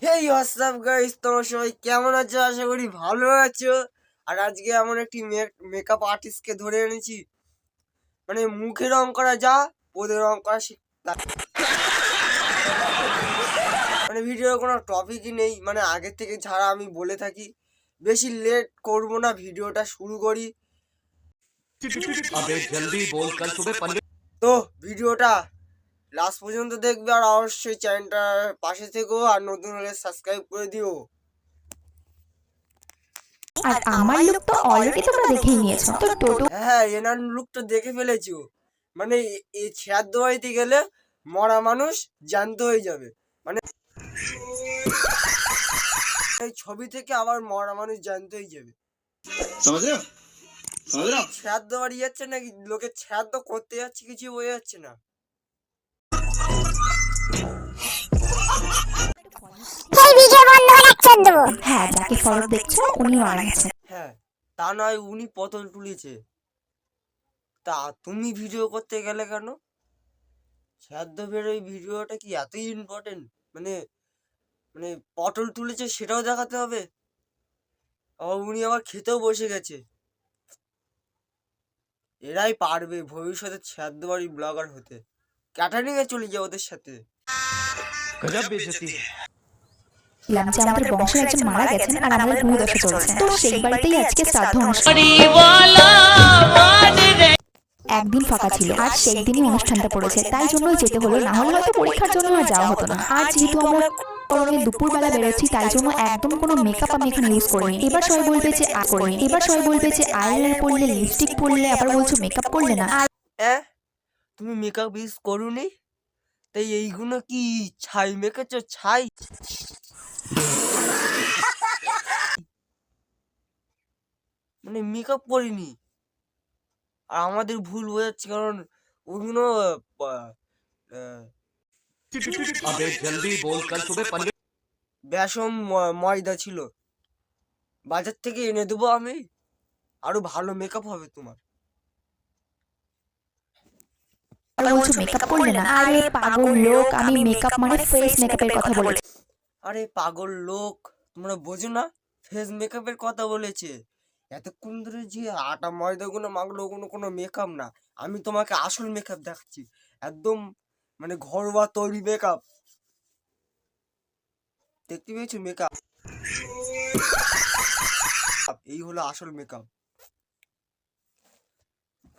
হেই WhatsApp guys, তোমরা সবাই কেমন আছো? আশা করি ভালো আছো। আর আজকে এমন একটি মেকআপ আর্টিস্টকে ধরে এনেছি, মানে মুখে রং করা যা ওদের রং করা মানে ভিডিওর কোনো টপিকই নেই, মানে আগের থেকে ছাড়া আমি বলে থাকি। বেশি লেট করব না, ভিডিওটা শুরু করি। তো ভিডিওটা লাস্ট পর্যন্ত দেখবে, আর অবশ্যই চ্যানেলটার পাশে থেকো, আর নতুন হলে সাবস্ক্রাইব করে দিও। আর আমার লুক তো অলরেডি তোমরা দেখেই নিয়েছো। তো টোটো হ্যাঁ, এনার লুকটা দেখে ফেলেছো। মানে এই শ্রাদ্ধ বাড়িতে গেলে মরা মানুষ জ্যান্ত হয়ে যাবে, মানে এই ছবি থেকে আবার মরা মানুষ জ্যান্ত হয়ে যাবে। শ্রাদ্ধ বাড়ি যাচ্ছে নাকি লোকে শ্রাদ্ধ করতে যাচ্ছে, কিছু বোঝা যাচ্ছে না। হ্যাঁ, যাকে ফলো দেখছো উনি মারা গেছে। হ্যাঁ, তা নয় উনি পতন তুলেছে, তা তুমি ভিডিও করতে গেলে কেন? শ্রাদ্ধ বেরোয় ভিডিওটা কি এতই ইম্পর্টেন্ট? মানে মানে পটল তুলেছে সেটাও দেখাতে হবে? আবার উনি আবার খেতেও বসে গেছে। এরাই পারবে ভবিষ্যতে শ্রাদ্ধ বাড়ি ব্লগার হতে। ক্যাটারিং এ চলে যাও ওদের সাথে। যে আমাদের বংশের একজন মারা গেছেন আর আমাদের ভূমিদশা চলছে, তো সেই বাড়িতেই আজকে শ্রাদ্ধ অনুষ্ঠান। একদিন ফাঁকা ছিল আর সেই দিনই অনুষ্ঠানটা পড়েছে, তাই জন্যই যেতে হলো, না হলে হয়তো পরীক্ষার জন্য আর যাওয়া হতো না। আর যেহেতু আমরা দুপুরবেলা বেরোচ্ছি, তাই জন্য একদম কোনো মেকআপ আমি এখানে ইউজ করিনি। এবার সবাই বলবে যে আইলাইনার পরলে, লিপস্টিক পরলে, আবার বলছো মেকআপ করলে না। তুমি মেকআপ ইউজ করোনি, তাই এইগুলো কি ছাই মেখেছো? ছাই মানে মেকআপ করিনি। আর আমাদের ভুল বোঝাচ্ছে, কারণ ওগুলো বেসম ময়দা ছিল, বাজার থেকে এনে দেবো আমি, আরো ভালো মেকআপ হবে তোমার। বলছো মেকআপ করলে না। আরে পাগল লোক, আমি মেকআপ মানে ফেস মেকআপের কথা বলেছি। আরে পাগল লোক, তোমরা বোঝো না? ফেস মেকআপের কথা বলেছে। এতক্ষণ ধরে যে আটা ময়দাগুলো মাগলো ওগুলো কোনো মেকআপ না। আমি তোমাকে আসল মেকআপ দেখাচ্ছি, একদম মানে ঘরোয়া তৈরি মেকআপ। দেখতে পেয়েছো মেকআপ? এই হলো আসল মেকআপ।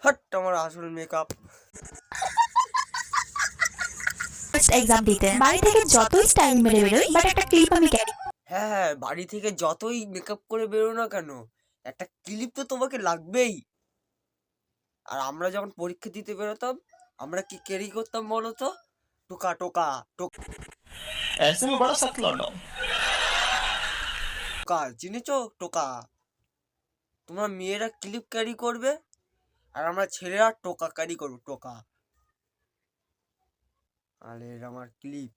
হাট, আমার আসল মেকআপ। এক্সাম দিতে বাড়ি থেকে যতই স্টাইল মেরে বেরোই, বাট একটা ক্লিপ আমি ক্যারি। হ্যাঁ হ্যাঁ, বাড়ি থেকে যতই মেকআপ করে বেরো না কেন, একটা ক্লিপ তো তোমাকে লাগবেই। আর আমরা যখন পরীক্ষা দিতে বেরোতাম, আমরা কি ক্যারি করতাম বলো তো? টোকা টোকা টোকা, চিনেছো টোকা? তোমরা মেয়েরা ক্লিপ ক্যারি করবে, আর আমরা ছেলেরা টোকা ক্যারি করবো, টোকা। আরে আমার ক্লিপ।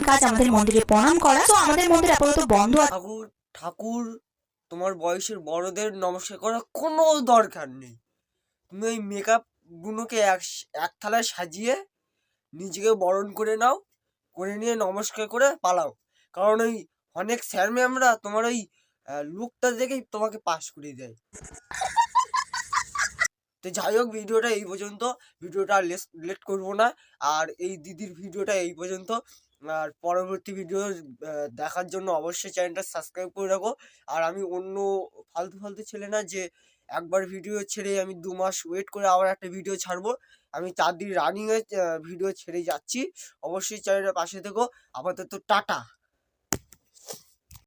কাজ আমাদের মন্দিরে প্রণাম করা, তো আমাদের মন্দির আপাতত বন্ধ আছে। ঠাকুর ঠাকুর, তোমার বয়সের বড়দের নমস্কার করার কোনো দরকার নেই। তুমি ওই মেকআপ গুলোকে এক থালায় সাজিয়ে নিজেকে বরণ করে নাও, করে নিয়ে নমস্কার করে পালাও। কারণ ওই অনেক স্যার ম্যামরা তোমার ওই লুকটা দেখেই তোমাকে পাস করে দেয়। তো যাই হোক, ভিডিওটা এই পর্যন্ত। ভিডিওটা লেট করবো না। আর এই দিদির ভিডিওটা এই পর্যন্ত। আর পরবর্তী ভিডিও দেখার জন্য অবশ্যই চ্যানেলটা সাবস্ক্রাইব করে রাখো। আর আমি অন্য ফালতু ফালতু ছেলে না যে একবার ভিডিও ছেড়ে আমি 2 মাস ওয়েট করে আবার একটা ভিডিও ছাড়বো। আমি 4 দিন রানিংয়ে ভিডিও ছেড়ে যাচ্ছি। অবশ্যই চ্যানেলের পাশে থেকো। আপাতত টাটা।